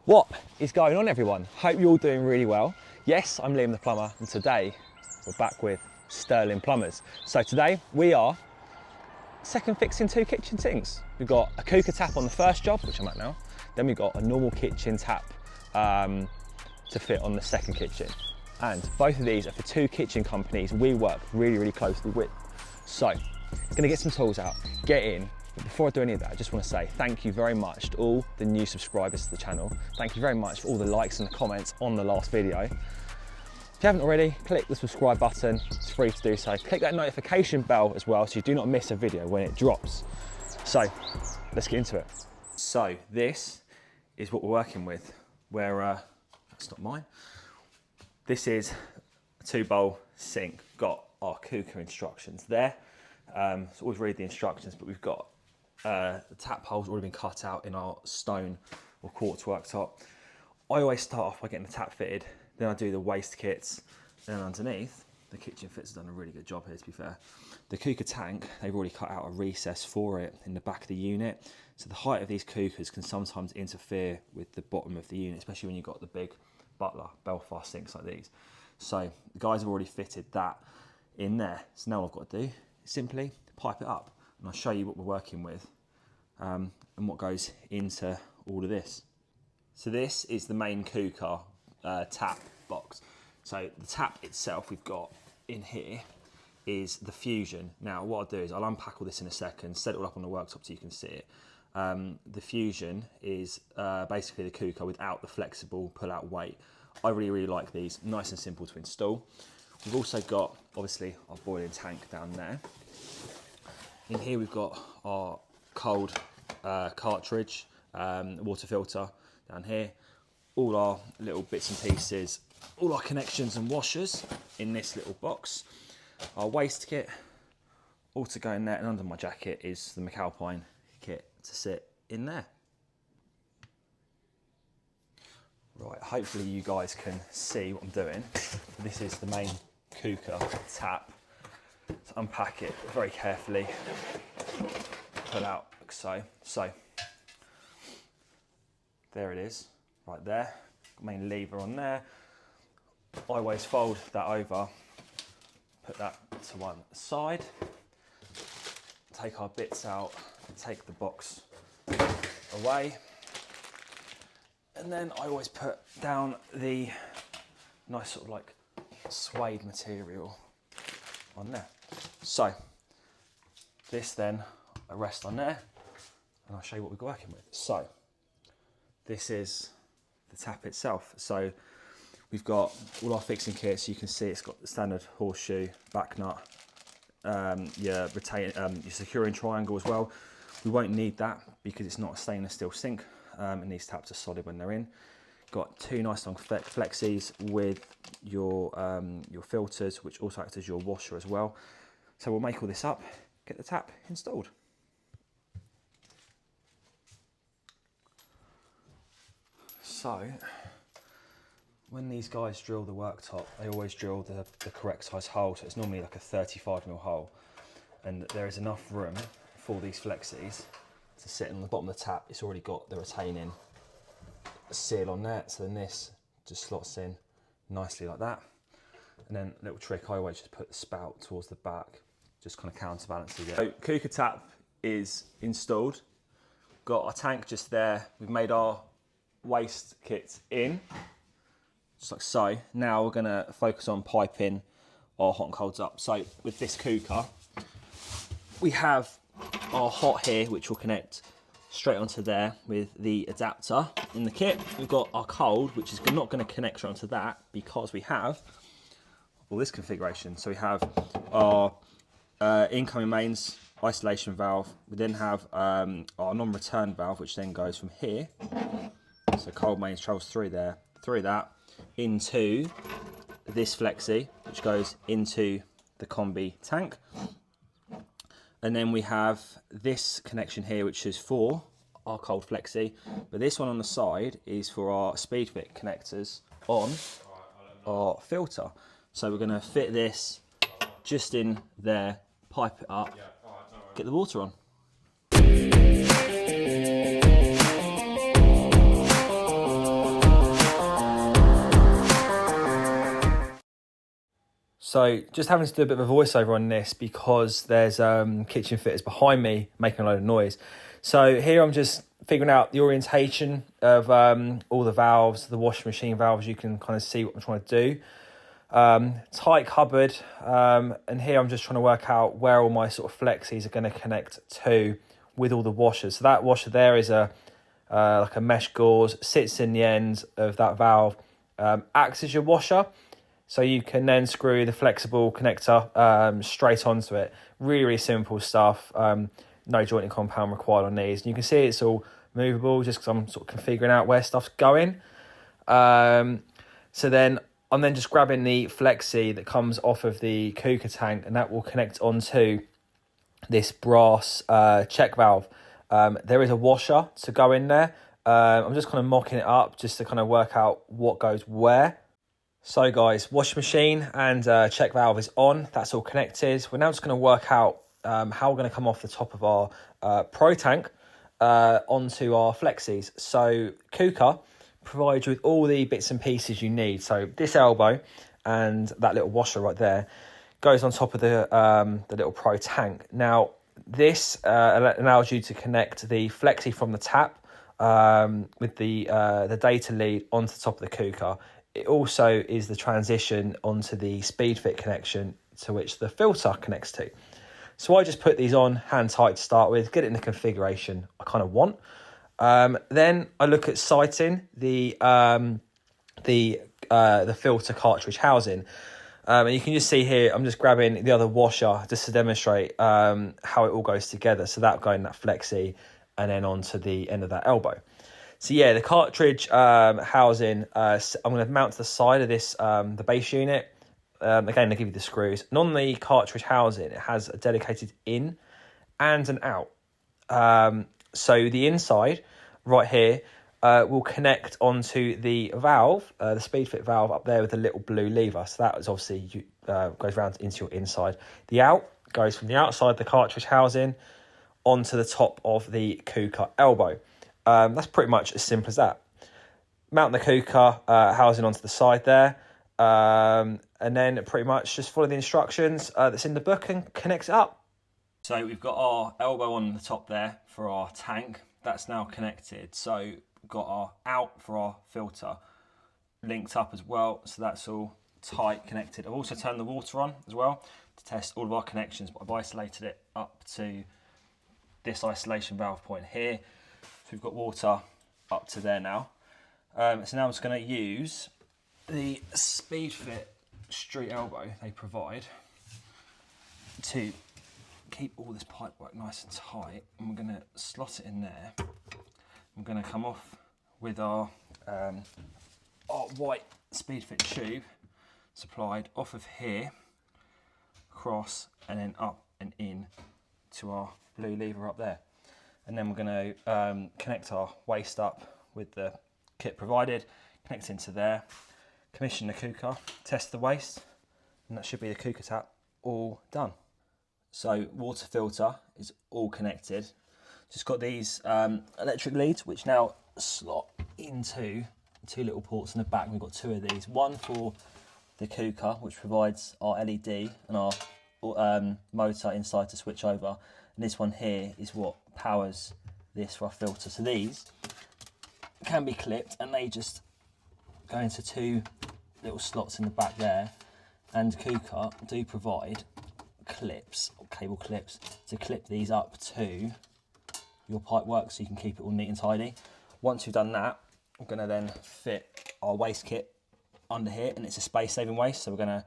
What is going on, everyone? Hope you're all doing really well. Yes, I'm Liam the Plumber, and today we're back with Sterling Plumbers. So today we are second fixing 2 kitchen sinks. We've got a Quooker tap on the first job, which I'm at now. Then we've got a normal kitchen tap to fit on the second kitchen. And both of these are for 2 kitchen companies we work really closely with. So, gonna get some tools out, get in. But before I do any of that, I just want to say thank you very much to all the new subscribers to the channel. Thank you very much for all the likes and the comments on the last video. If you haven't already, click the subscribe button. It's free to do so. Click that notification bell as well so you do not miss a video when it drops. So, let's get into it. So, this is what we're working with. That's not mine. This is a 2-bowl sink. Got our Quooker instructions there. So always read the instructions, but we've got the tap holes already been cut out in our stone or quartz worktop. I always start off by getting the tap fitted, then I do the waste kits, and then underneath, the kitchen fits have done a really good job here, to be fair. The Quooker tank, they've already cut out a recess for it in the back of the unit. So the height of these Cookers can sometimes interfere with the bottom of the unit, especially when you've got the big Butler Belfast sinks like these. So the guys have already fitted that in there. So now all I've got to do is simply pipe it up, and I'll show you what we're working with and what goes into all of this. So this is the main Quooker tap box. So the tap itself we've got in here is the Fusion. Now what I'll do is I'll unpack all this in a second, set it all up on the worktop so you can see it. The Fusion is basically the Quooker without the flexible pull-out weight. I really like these, nice and simple to install. We've also got, obviously, our boiling tank down there. In here we've got our cold cartridge, water filter down here. All our little bits and pieces, all our connections and washers in this little box. Our waste kit, all to go in there, and under my jacket is the McAlpine kit to sit in there. Right, hopefully you guys can see what I'm doing. This is the main Quooker tap. To unpack it very carefully, pull out like so. So, there it is, right there. Main lever on there. I always fold that over, put that to one side, take our bits out, take the box away, and then I always put down the nice sort of like suede material on there. So this then I rest on there, and I'll show you what we're working with. So this is the tap itself. So we've got all our fixing kits. You can see it's got the standard horseshoe, back nut, your securing triangle as well. We won't need that because it's not a stainless steel sink, and these taps are solid when they're in. Got 2 nice long flexies with your filters, which also act as your washer as well. So we'll make all this up, get the tap installed. So when these guys drill the worktop, they always drill the correct size hole. So it's normally like a 35mm hole, and there is enough room for these flexies to sit on the bottom of the tap. It's already got the retaining seal on there, so then this just slots in nicely like that. And then a little trick, I always just put the spout towards the back, just kind of counterbalances it. So Quooker tap is installed. Got our tank just there. We've made our waste kits in, just like so. Now we're gonna focus on piping our hot and colds up. So with this Quooker, we have our hot here, which will connect straight onto there with the adapter in the kit. We've got our cold, which is not going to connect straight onto that because we have all this configuration. So we have our incoming mains isolation valve. We then have our non-return valve, which then goes from here. So cold mains travels through there, through that, into this flexi, which goes into the combi tank. And then we have this connection here, which is for our cold flexi, but this one on the side is for our speed fit connectors on our filter. So we're going to fit this just in there, pipe it up, get the water on. So just having to do a bit of a voiceover on this because there's kitchen fitters behind me making a load of noise. So here I'm just figuring out the orientation of all the valves, the washing machine valves. You can kind of see what I'm trying to do. Tight cupboard, and here I'm just trying to work out where all my sort of flexies are going to connect to with all the washers. So that washer there is a like a mesh gauze, sits in the end of that valve, acts as your washer. So you can then screw the flexible connector straight onto it. Really, really simple stuff. No jointing compound required on these. And you can see it's all movable just because I'm sort of configuring out where stuff's going. So then I'm then just grabbing the flexi that comes off of the Quooker tank, and that will connect onto this brass check valve. There is a washer to go in there. I'm just kind of mocking it up just to kind of work out what goes where. So guys, washing machine and check valve is on. That's all connected. We're now just going to work out how we're going to come off the top of our Pro tank onto our flexis. So Quooker provides you with all the bits and pieces you need. So this elbow and that little washer right there goes on top of the little Pro tank. Now this allows you to connect the flexi from the tap with the data lead onto the top of the Quooker. It also is the transition onto the speed fit connection to which the filter connects to. So I just put these on hand tight to start with, get it in the configuration I kind of want. Then I look at sighting the filter cartridge housing. And you can just see here, I'm just grabbing the other washer just to demonstrate how it all goes together. So that going in that flexi and then onto the end of that elbow. So yeah, the cartridge housing, I'm going to mount to the side of this, the base unit. Again, they give you the screws. And on the cartridge housing, it has a dedicated in and an out. So the inside, right here, will connect onto the valve, the speed fit valve up there with the little blue lever. So that is obviously goes round into your inside. The out goes from the outside of the cartridge housing onto the top of the Quooker elbow. That's pretty much as simple as that. Mount the Quooker housing onto the side there, and then pretty much just follow the instructions that's in the book and connect it up. So we've got our elbow on the top there for our tank. That's now connected. So we've got our out for our filter linked up as well. So that's all tight connected. I've also turned the water on as well to test all of our connections, but I've isolated it up to this isolation valve point here. So we've got water up to there now. So now I'm just going to use the speed fit street elbow they provide to keep all this pipe work nice and tight, and we're going to slot it in there. I'm going to come off with our white speed fit tube supplied off of here, across and then up and in to our blue lever up there. And then we're going to connect our waste up with the kit provided, connect into there, commission the Quooker, test the waste, and that should be the Quooker tap all done. So water filter is all connected. Just got these electric leads which now slot into two little ports in the back. We've got two of these, one for the Quooker which provides our LED and our motor inside to switch over, and this one here is what powers this for our filter. So these can be clipped and they just go into two little slots in the back there, and Quooker do provide clips, or cable clips, to clip these up to your pipe work so you can keep it all neat and tidy. Once you've done that, we're going to then fit our waste kit under here, and it's a space saving waste, so we're going to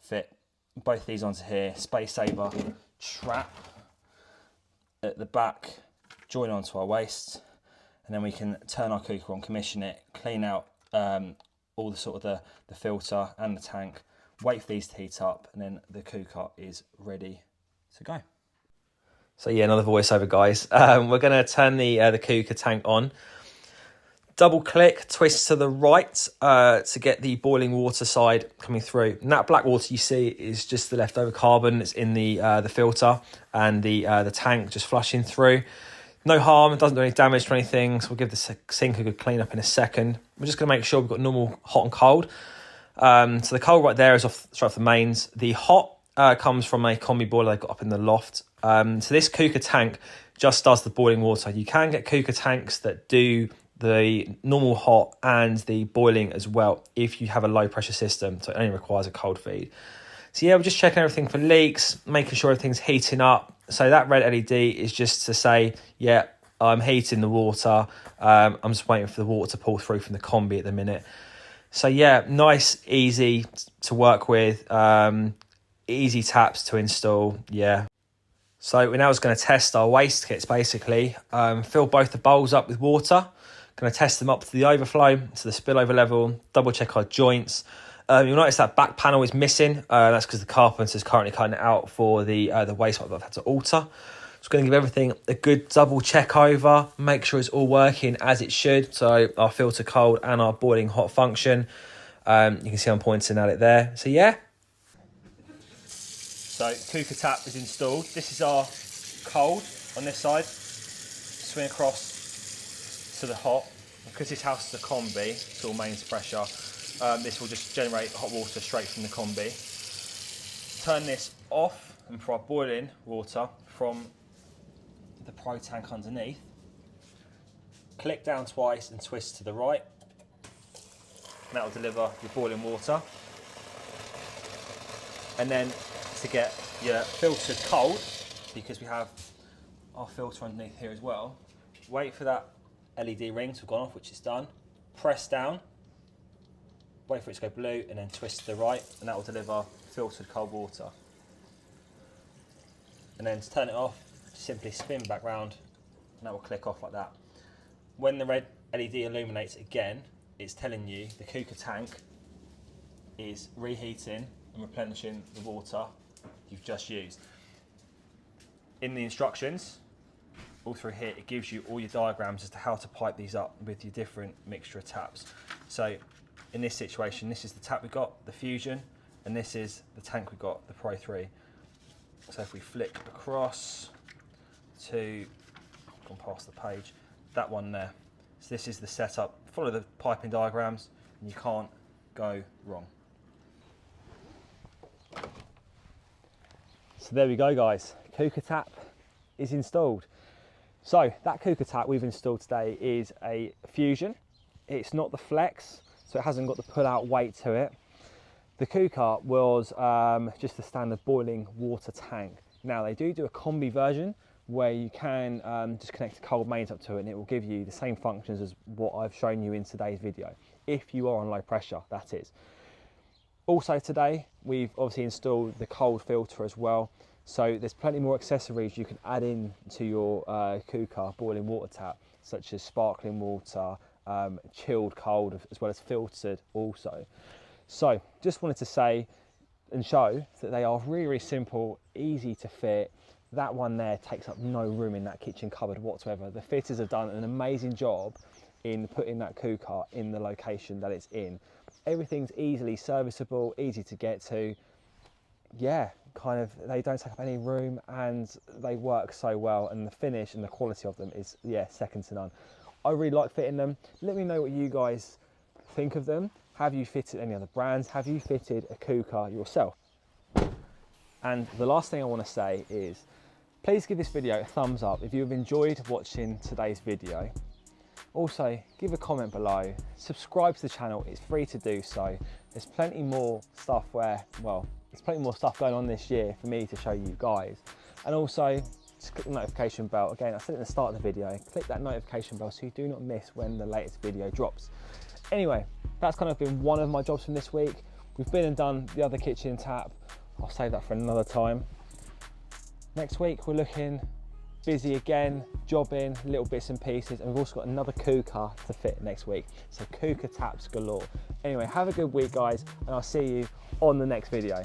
fit both these onto here, space saver trap at the back, join onto our waste, and then we can turn our Quooker on, commission it, clean out all the sort of the filter and the tank, wait for these to heat up, and then the Quooker is ready to go. So yeah, another voiceover, guys. We're going to turn the Quooker tank on. Double click, twist to the right to get the boiling water side coming through. And that black water you see is just the leftover carbon that's in the filter and the tank just flushing through. No harm, it doesn't do any damage to anything, so we'll give the sink a good clean up in a second. We're just going to make sure we've got normal hot and cold. So the cold right there is straight off the mains. The hot comes from a combi boiler I got up in the loft. So this Quooker tank just does the boiling water. You can get Quooker tanks that do the normal hot and the boiling as well if you have a low pressure system, so it only requires a cold feed. So yeah, we're just checking everything for leaks, making sure everything's heating up. So that red LED is just to say, yeah, I'm heating the water. I'm just waiting for the water to pull through from the combi at the minute. So yeah, nice, easy to work with, easy taps to install, yeah. So we're now just going to test our waste kits basically. Fill both the bowls up with water. Going to test them up to the overflow, to the spillover level, double check our joints. You'll notice that back panel is missing. That's because the carpenter is currently cutting it out for the waste pipe that I've had to alter. Just going to give everything a good double check over, make sure it's all working as it should. So our filter cold and our boiling hot function. You can see I'm pointing at it there. So yeah. So Quooker tap is installed. This is our cold on this side. Swing across to the hot. Because this house is a combi, it's all mains pressure. This will just generate hot water straight from the combi. Turn this off and for our boiling water from the Pro tank underneath. Click down twice and twist to the right. And that will deliver your boiling water. And then to get your filtered cold, because we have our filter underneath here as well, wait for that LED ring to have gone off, which is done. Press down, wait for it to go blue, and then twist to the right, and that will deliver filtered cold water. And then to turn it off, simply spin back round, and that will click off like that. When the red LED illuminates again, it's telling you the Quooker tank is reheating and replenishing the water you've just used. In the instructions, all through here, it gives you all your diagrams as to how to pipe these up with your different mixture of taps. So in this situation, this is the tap we got, the Fusion, and this is the tank we got, the Pro 3. So if we flick across to, gone past the page, that one there. So this is the setup. Follow the piping diagrams and you can't go wrong. So there we go guys, Quooker tap is installed. So that Quooker tap we've installed today is a Fusion. It's not the Flex, so it hasn't got the pull-out weight to it. The Quooker was just the standard boiling water tank. Now they do a combi version where you can just connect the cold mains up to it and it will give you the same functions as what I've shown you in today's video, if you are on low pressure, that is. Also today, we've obviously installed the cold filter as well. So there's plenty more accessories you can add in to your Quooker boiling water tap, such as sparkling water, chilled cold, as well as filtered also. So just wanted to say and show that they are really, really simple, easy to fit. That one there takes up no room in that kitchen cupboard whatsoever. The fitters have done an amazing job in putting that Quooker in the location that it's in. Everything's easily serviceable, easy to get to. Yeah, kind of, they don't take up any room and they work so well, and the finish and the quality of them is, yeah, second to none. I really like fitting them. Let me know what you guys think of them. Have you fitted any other brands? Have you fitted a Quooker yourself? And the last thing I want to say is, please give this video a thumbs up if you've enjoyed watching today's video. Also, give a comment below, subscribe to the channel, it's free to do so. There's plenty more stuff there's plenty more stuff going on this year for me to show you guys. And also, just click the notification bell. Again, I said it at the start of the video, click that notification bell so you do not miss when the latest video drops. Anyway, that's kind of been one of my jobs from this week. We've been and done the other kitchen tap. I'll save that for another time. Next week, we're looking busy again, jobbing, little bits and pieces, and we've also got another Quooker to fit next week. So Quooker taps galore. Anyway, have a good week guys, and I'll see you on the next video.